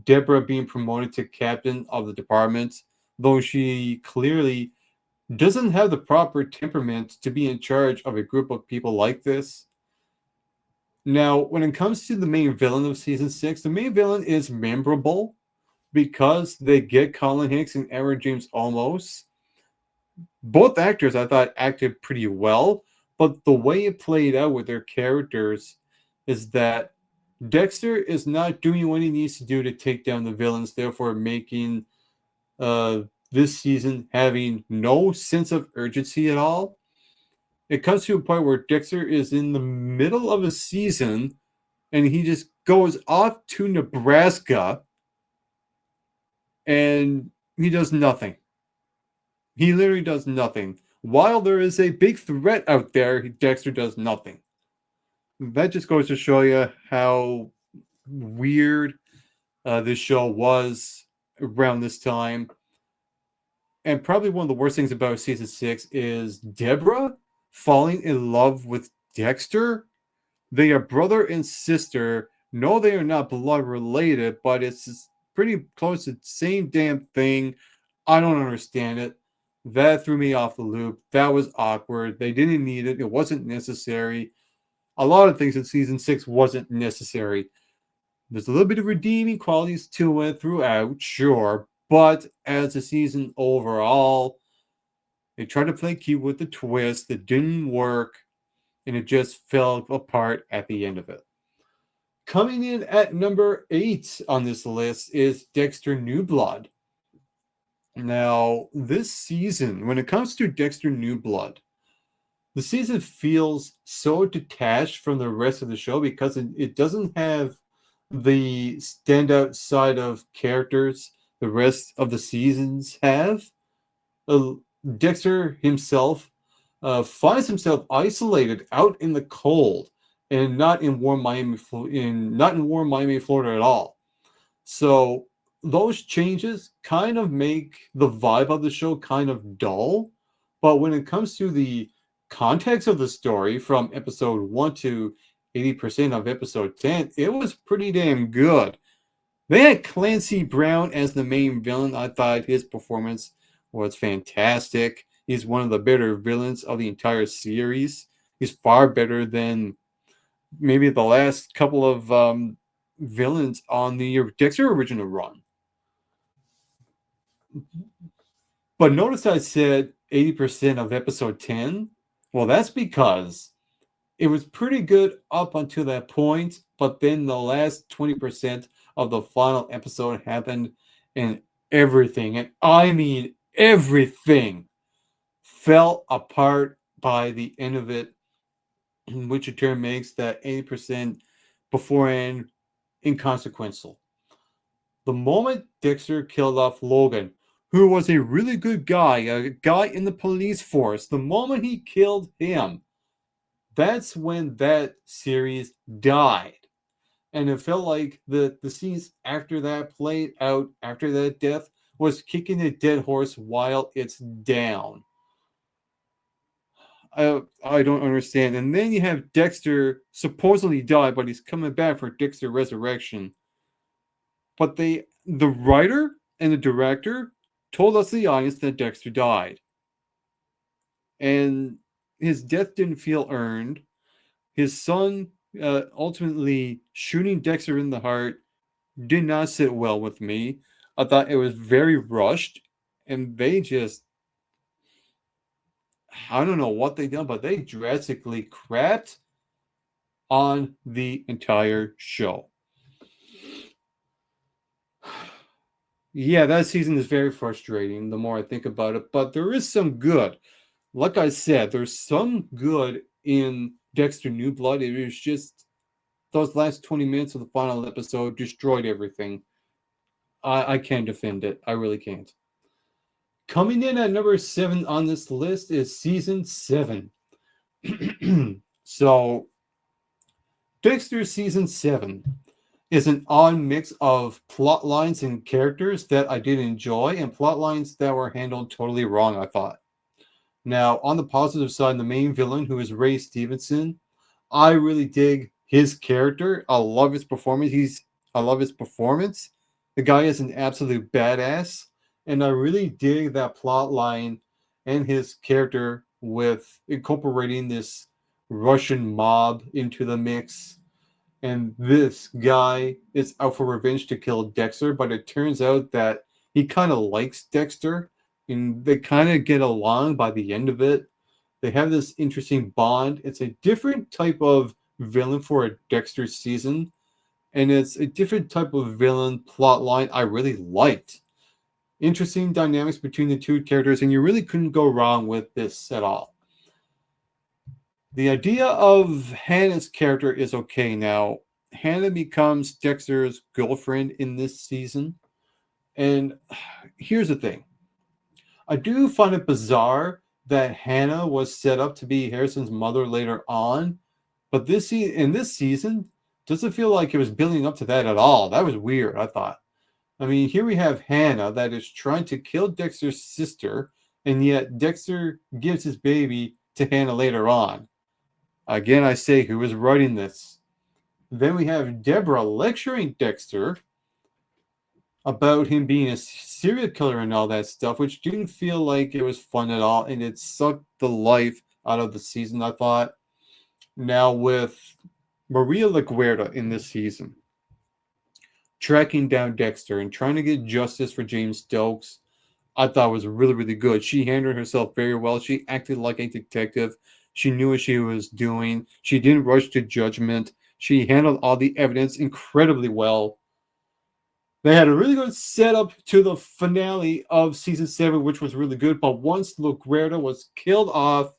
Deborah being promoted to captain of the department, though she clearly doesn't have the proper temperament to be in charge of a group of people like this. Now, when it comes to the main villain of season 6, the main villain is memorable because they get Colin Hicks and Edward James Olmos. Both actors, I thought, acted pretty well, but the way it played out with their characters is that Dexter is not doing what he needs to do to take down the villains, therefore making uh, this season having no sense of urgency at all. It comes to a point where Dexter is in the middle of a season and he just goes off to Nebraska and he does nothing. He literally does nothing. While there is a big threat out there, Dexter does nothing. That just goes to show you how weird this show was around this time. And probably one of the worst things about season 6 is Deborah falling in love with Dexter. They are brother and sister. No, they are not blood related, but it's pretty close to the same damn thing. I don't understand it. That threw me off the loop. That was awkward. They didn't need it. It wasn't necessary. A lot of things in season 6 wasn't necessary. There's a little bit of redeeming qualities to it throughout, sure, but as a season overall, they tried to play cute with the twist. It didn't work, and it just fell apart at the end of it. Coming in at number 8 on this list is Dexter New Blood. Now, this season, when it comes to Dexter New Blood, the season feels so detached from the rest of the show because it doesn't have the standout side of characters the rest of the seasons have. Uh, Dexter himself finds himself isolated out in the cold and not in warm Miami, Florida at all. So those changes kind of make the vibe of the show kind of dull. But when it comes to the context of the story from episode 1 to 80% of episode 10, it was pretty damn good. They had Clancy Brown as the main villain. I thought his performance was fantastic. He's one of the better villains of the entire series. He's far better than maybe the last couple of villains on the Dexter original run. But notice I said 80% of episode 10. Well, that's because it was pretty good up until that point, but then the last 20% of the final episode happened, and everything, and I mean everything, fell apart by the end of it, which in turn makes that 80% beforehand inconsequential. The moment Dexter killed off Logan, who was a really good guy, a guy in the police force, the moment he killed him, that's when that series died. And it felt like the scenes after that played out after that death was kicking a dead horse while it's down. I don't understand. And then you have Dexter supposedly died, but he's coming back for Dexter Resurrection. But the writer and the director told us, the audience, that Dexter died. And his death didn't feel earned. His son ultimately shooting Dexter in the heart did not sit well with me. I thought it was very rushed, and they just, I don't know what they done, but they drastically crapped on the entire show. Yeah, that season is very frustrating the more I think about it, but there is some good. Like I said, there's some good in Dexter New Blood. It was just those last 20 minutes of the final episode destroyed everything. I can't defend it. I really can't. Coming in at number 7 on this list is season 7. So, Dexter season 7 is an odd mix of plot lines and characters that I did enjoy and plot lines that were handled totally wrong, I thought. Now, on the positive side, the main villain, who is Ray Stevenson, I really dig his character. I love his performance. I love his performance. The guy is an absolute badass, and I really dig that plot line and his character with incorporating this Russian mob into the mix. And this guy is out for revenge to kill Dexter, but it turns out that he kind of likes Dexter, and they kind of get along by the end of it. They have this interesting bond. It's a different type of villain for a Dexter season. and it's a different type of villain plot line I really liked. Interesting dynamics between the two characters, and you really couldn't go wrong with this at all. The idea of Hannah's character is okay now. Hannah becomes Dexter's girlfriend in this season. And here's the thing, I do find it bizarre that Hannah was set up to be Harrison's mother later on, but in this season doesn't feel like it was building up to that at all. That was weird, I thought. I mean, here we have Hannah that is trying to kill Dexter's sister, and yet Dexter gives his baby to Hannah later on. Again, I say, who is writing this? Then we have Deborah lecturing Dexter about him being a serial killer and all that stuff, which didn't feel like it was fun at all, and it sucked the life out of the season, I thought. Now with Maria LaGuerta in this season, tracking down Dexter and trying to get justice for James Stokes, I thought was really, really good. She handled herself very well. She acted like a detective. She knew what she was doing. She didn't rush to judgment. She handled all the evidence incredibly well. They had a really good setup to the finale of season 7, which was really good. But once LaGuerta was killed off,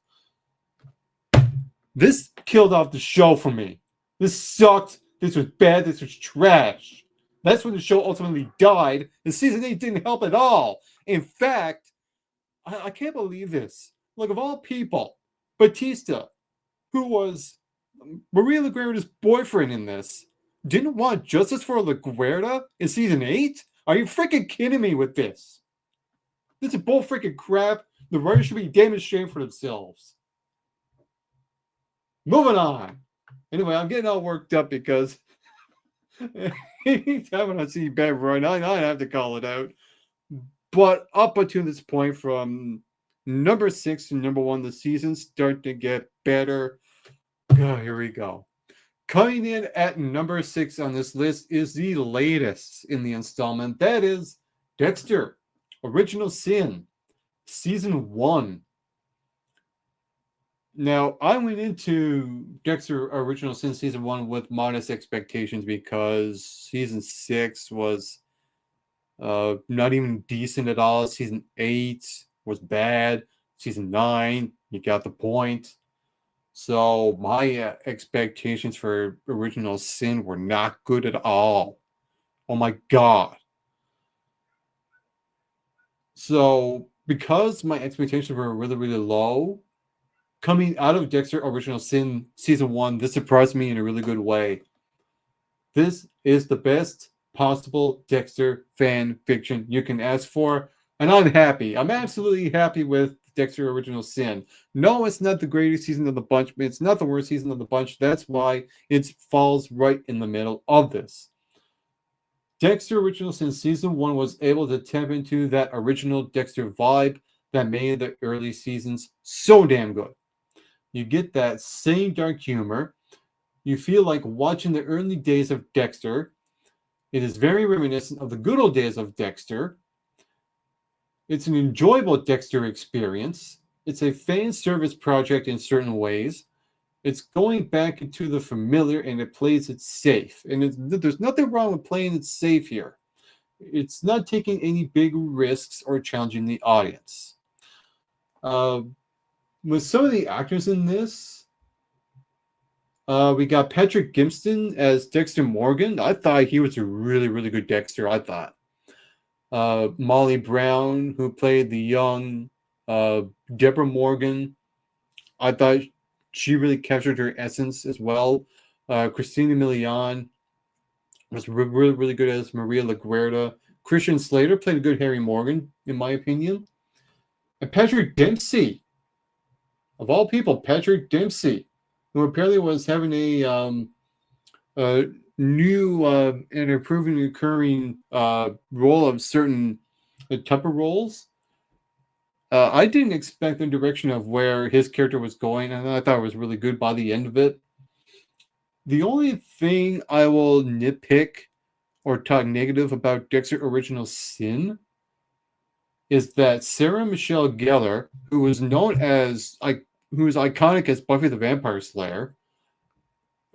this killed off the show for me. This sucked. This was bad. This was trash. That's when the show ultimately died. And season 8 didn't help at all. In fact, I can't believe this. Like, of all people, Batista, who was Maria LaGuerta's boyfriend in this, didn't want justice for LaGuerta in season 8? Are you freaking kidding me with this? This is bull freaking crap. The writers should be damn ashamed for themselves. Moving on. Anyway, I'm getting all worked up because anytime when I see bad writing, I have to call it out. But up until this point, from number 6 to number 1, the season's starting to get better. Oh, here we go. Coming in at number 6 on this list is the latest in the installment. That is Dexter, Original Sin, Season 1. Now, I went into Dexter Original Sin Season 1 with modest expectations because Season 6 was not even decent at all. Season 8 was bad. Season 9, you got the point. So my expectations for Original Sin were not good at all. Oh my God. So because my expectations were really, really low, coming out of Dexter Original Sin Season 1, this surprised me in a really good way. This is the best possible Dexter fan fiction you can ask for, and I'm happy. I'm absolutely happy with Dexter Original Sin. No, it's not the greatest season of the bunch, but it's not the worst season of the bunch. That's why it falls right in the middle of this. Dexter Original Sin Season 1 was able to tap into that original Dexter vibe that made the early seasons so damn good. You get that same dark humor. You feel like watching the early days of Dexter. It is very reminiscent of the good old days of Dexter. It's an enjoyable Dexter experience. It's a fan service project in certain ways. It's going back into the familiar, and it plays it safe. And there's nothing wrong with playing it safe here. It's not taking any big risks or challenging the audience. With some of the actors in this, we got Patrick Gimston as Dexter Morgan. I thought he was a really, really good Dexter, I thought. Molly Brown, who played the young Deborah Morgan. I thought she really captured her essence as well. Christina Milian was really, really good as Maria LaGuerta. Christian Slater played a good Harry Morgan, in my opinion. And Patrick Dempsey, of all people, Patrick Dempsey, who apparently was having a new and improving recurring role of certain Tupper roles. I didn't expect the direction of where his character was going, and I thought it was really good by the end of it. The only thing I will nitpick or talk negative about Dexter Original Sin is that Sarah Michelle Gellar, who is known as who is iconic as Buffy the Vampire Slayer,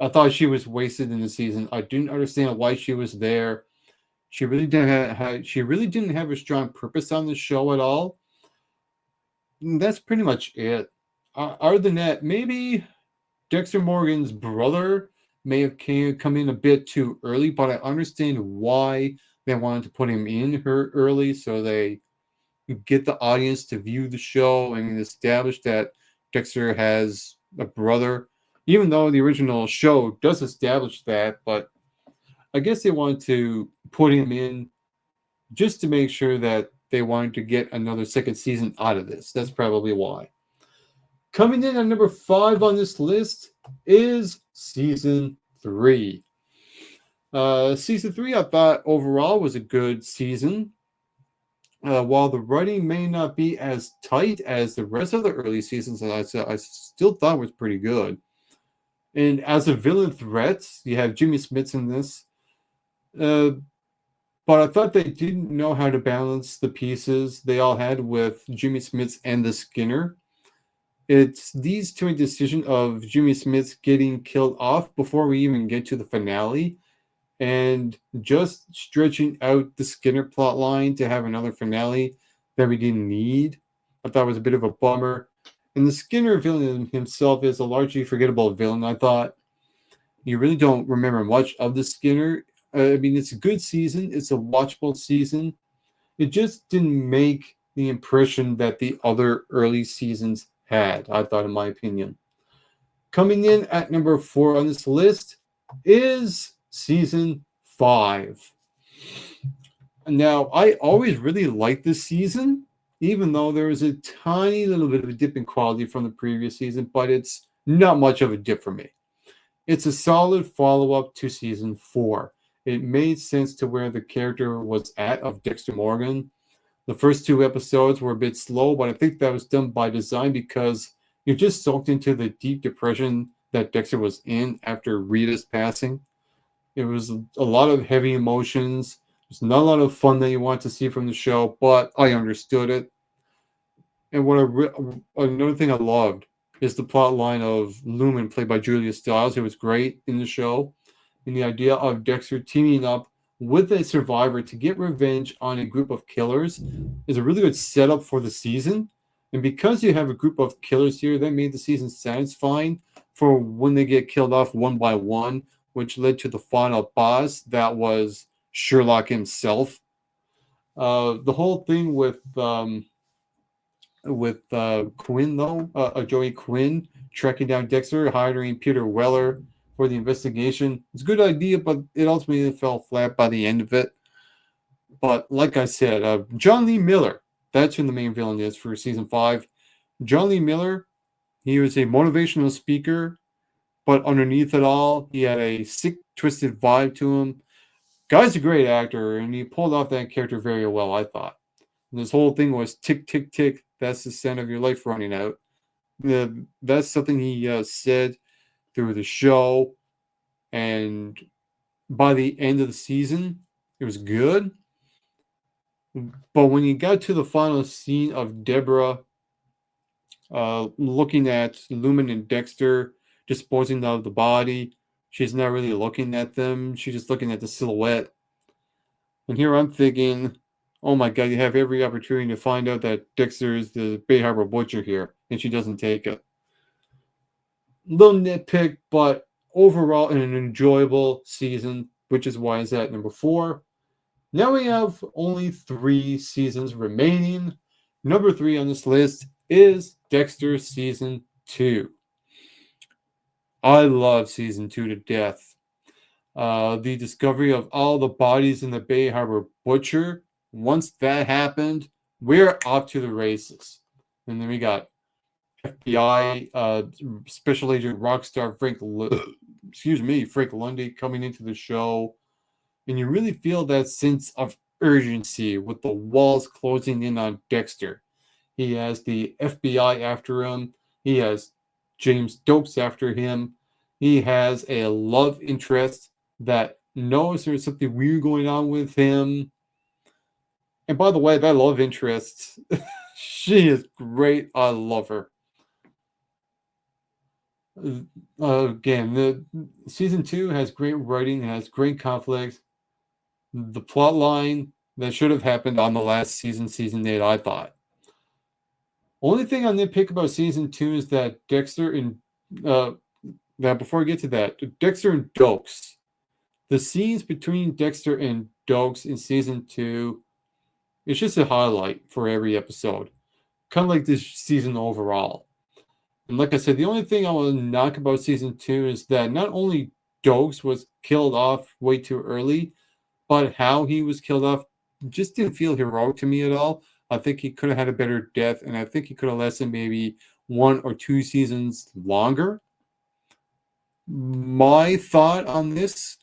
I thought she was wasted in the season. I didn't understand why she was there. She really didn't have a strong purpose on the show at all. And that's pretty much it. Other than that, maybe Dexter Morgan's brother may have come in a bit too early, but I understand why they wanted to put him in her early so they get the audience to view the show and establish that Dexter has a brother. Even though the original show does establish that, but I guess they wanted to put him in just to make sure that they wanted to get another second season out of this. That's probably why. Coming in at number 5 on this list is season 3. Season 3, I thought overall was a good season. While the writing may not be as tight as the rest of the early seasons, I still thought was pretty good. And as a villain threat, you have Jimmy Smits in this. But I thought they didn't know how to balance the pieces they all had with Jimmy Smits and the Skinner. It leads to a decision of Jimmy Smits getting killed off before we even get to the finale, and just stretching out the Skinner plot line to have another finale that we didn't need. I thought was a bit of a bummer. And the Skinner villain himself is a largely forgettable villain. I thought you really don't remember much of the Skinner. I mean, it's a good season. It's a watchable season. It just didn't make the impression that the other early seasons had, I thought, in my opinion. Coming in at number 4 on this list is season 5. Now, I always really liked this season, even though there was a tiny little bit of a dip in quality from the previous season, but it's not much of a dip for me. It's a solid follow-up to season 4. It made sense to where the character was at of Dexter Morgan. The first 2 episodes were a bit slow, but I think that was done by design because you're just soaked into the deep depression that Dexter was in after Rita's passing. It was a lot of heavy emotions. There's not a lot of fun that you want to see from the show, but I understood it. And another thing I loved is the plot line of Lumen, played by Julia Stiles, who was great in the show. And the idea of Dexter teaming up with a survivor to get revenge on a group of killers is a really good setup for the season. And because you have a group of killers here, that made the season satisfying for when they get killed off one by one, which led to the final boss that was Sherlock himself. The whole thing with Quinn, though, Joey Quinn tracking down Dexter, hiring Peter Weller for the investigation. It's a good idea, but it ultimately fell flat by the end of it. But like I said, John Lee Miller, that's who the main villain is for season 5. John Lee Miller, he was a motivational speaker, but underneath it all, he had a sick, twisted vibe to him. Guy's a great actor, and he pulled off that character very well, I thought. And this whole thing was tick, tick, tick. That's the sound of your life running out. That's something he said through the show. And by the end of the season, it was good. But when you got to the final scene of Deborah looking at Lumen and Dexter disposing of the body, she's not really looking at them. She's just looking at the silhouette. And here I'm thinking, oh my God, you have every opportunity to find out that Dexter is the Bay Harbor Butcher here, and she doesn't take it. Little nitpick, but overall an enjoyable season, which is why it's at number 4. Now we have only 3 seasons remaining. Number 3 on this list is Dexter Season 2. I love Season 2 to death. The discovery of all the bodies in the Bay Harbor Butcher, once that happened, we're off to the races. And then we got FBI Special Agent Rockstar Frank Lundy coming into the show. And you really feel that sense of urgency with the walls closing in on Dexter. He has the FBI after him. He has James Stokes after him. He has a love interest that knows there's something weird going on with him. And by the way, that love interest, she is great. I love her. Again, the season 2 has great writing, has great conflict. The plot line that should have happened on the last season, season 8, I thought. Only thing I nitpick about season 2 is that Dexter and now before I get to that, Dexter and Dokes. The scenes between Dexter and Dokes in season 2, it's just a highlight for every episode. Kind of like this season overall. And like I said, the only thing I will knock about season 2 is that not only Dokes was killed off way too early, but how he was killed off just didn't feel heroic to me at all. I think he could have had a better death, and I think he could have lasted maybe 1 or 2 seasons longer. My thought on this,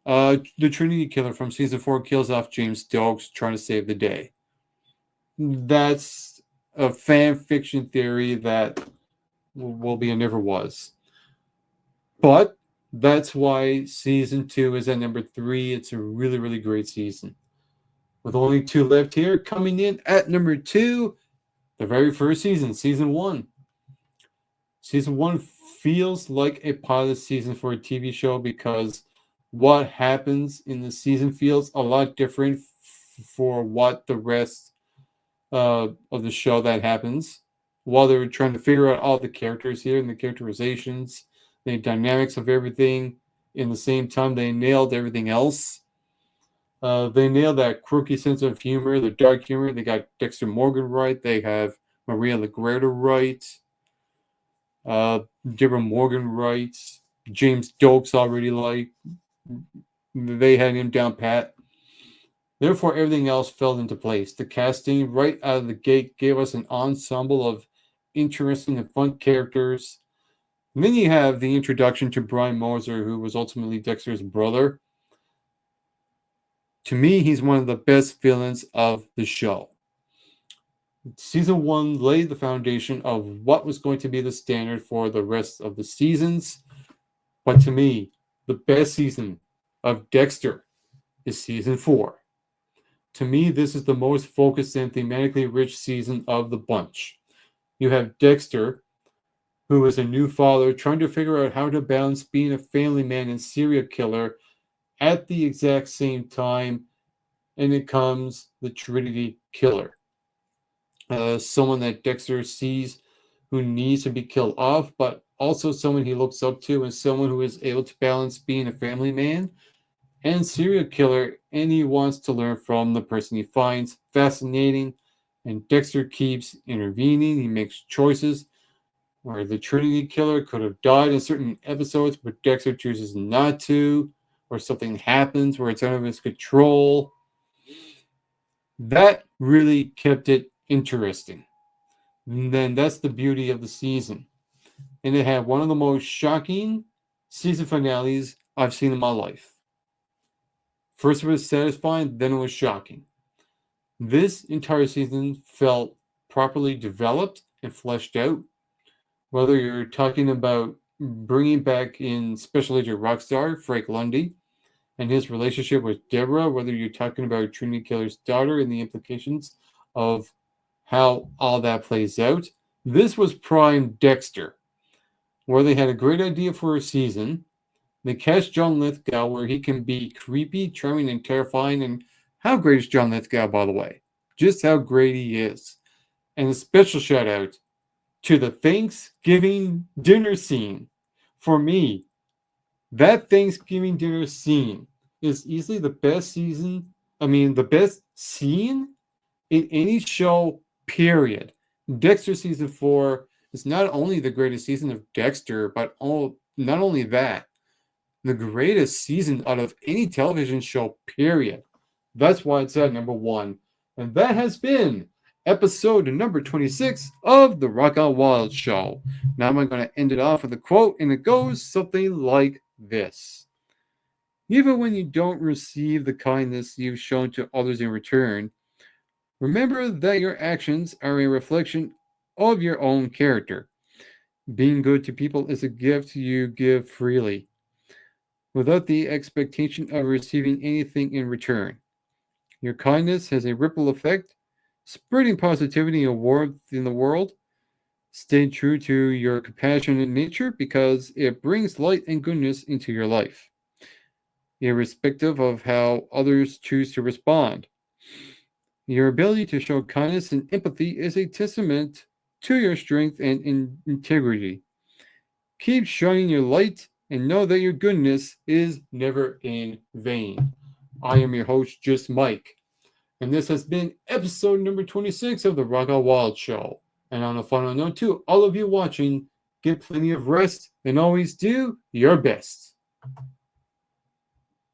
the Trinity Killer from season 4 kills off James Stokes trying to save the day. That's a fan fiction theory that will be and never was. But that's why season 2 is at number 3. It's a really, really great season. With only 2 left here, coming in at number 2, the very first season, season 1. Season 1 feels like a pilot season for a TV show because what happens in the season feels a lot different for what the rest of the show that happens. While they're trying to figure out all the characters here and the characterizations, the dynamics of everything, in the same time they nailed everything else. They nailed that quirky sense of humor, the dark humor. They got Dexter Morgan right. They have Maria LaGuerta right. Deborah Morgan right. James Dokes already like. They had him down pat. Therefore, everything else fell into place. The casting right out of the gate gave us an ensemble of interesting and fun characters. And then you have the introduction to Brian Moser, who was ultimately Dexter's brother. To me, he's one of the best villains of the show. Season 1 laid the foundation of what was going to be the standard for the rest of the seasons. But to me, the best season of Dexter is season 4. To me, this is the most focused and thematically rich season of the bunch. You have Dexter, who is a new father trying to figure out how to balance being a family man and serial killer at the exact same time, and it comes the Trinity Killer. Someone that Dexter sees who needs to be killed off, but also someone he looks up to and someone who is able to balance being a family man and serial killer, and he wants to learn from the person he finds fascinating. And Dexter keeps intervening. He makes choices where the Trinity Killer could have died in certain episodes, but Dexter chooses not to, or something happens where it's out of his control. That really kept it interesting. And then that's the beauty of the season. And it had one of the most shocking season finales I've seen in my life. First it was satisfying, then it was shocking. This entire season felt properly developed and fleshed out. Whether you're talking about bringing back in Special Agent Rockstar, Frank Lundy, and his relationship with Deborah, whether you're talking about Trinity Killer's daughter and the implications of how all that plays out. This was prime Dexter, where they had a great idea for a season. They cast John Lithgow where he can be creepy, charming, and terrifying. And how great is John Lithgow, by the way? Just how great he is. And a special shout out to the Thanksgiving dinner scene. For me, that Thanksgiving dinner scene is easily the best the best scene in any show, period. Dexter season 4 is not only the greatest season of Dexter, but not only that, the greatest season out of any television show, period. That's why it's at number 1. And that has been episode number 26 of the Rock Out Wild Show. Now I'm going to end it off with a quote, and it goes something like this. Even when you don't receive the kindness you've shown to others in return, remember that your actions are a reflection of your own character. Being good to people is a gift you give freely, without the expectation of receiving anything in return. Your kindness has a ripple effect, spreading positivity and warmth in the world. Stay true to your compassionate nature because it brings light and goodness into your life, irrespective of how others choose to respond. Your ability to show kindness and empathy is a testament to your strength and integrity. Keep shining your light and know that your goodness is never in vain. I am your host, Just Mike, and this has been episode number 26 of the Rock Out Wild Show. And on a final note, to all of you watching, get plenty of rest and always do your best.